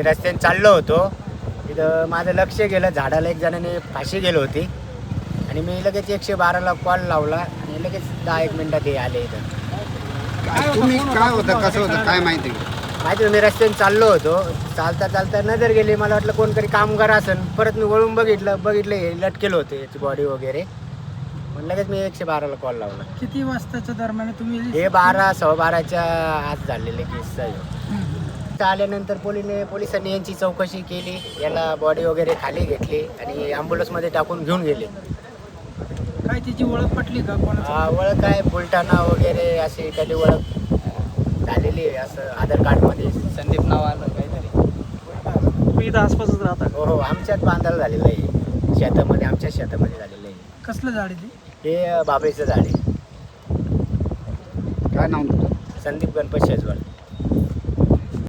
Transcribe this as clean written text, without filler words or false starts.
रस्त्याने चाललो होतो, तिथं माझं लक्ष गेलं, झाडाला एक जणाने फाशी गेली होती आणि मी लगेच 112ला कॉल लावला आणि लगेच 10-1 मिनिटात हे आले इथं. तुम्ही काय होतं, कसं होतं, काय माहिती? माहिती मी रस्त्याने चाललो होतो, चालता चालता नजर गेली, मला वाटलं कोणतरी कामगार असेल. परत मी वळून बघितलं हे लटकेलं होतं याची बॉडी वगैरे. मग लगेच मी 112ला कॉल लावला. किती वाजताच्या दरम्यान तुम्ही? हे 12-12:15च्या आत झालेले किस्सा आहे. आल्यानंतर पोलिसांनी यांची चौकशी केली, याला बॉडी वगैरे खाली घेतली आणि ॲम्ब्युलन्समध्ये टाकून घेऊन गेले. काय तिची ओळख पटली का कोणाची? ओळख आहे, बुलढाणा वगैरे अशी कधी ओळख झालेली आहे, असं आधार कार्डमध्ये संदीप नाव आलं काहीतरी. तुम्ही इथं आसपासच राहता? हो, आमच्यात बांधायला झालेलं आहे, शेतामध्ये, आमच्या शेतामध्ये झालेलं आहे. कसलं झाड आहे ते? हे बाभळीचं झाड आहे. काय नाव तुमचं? संदीप गणपत शेजवाल.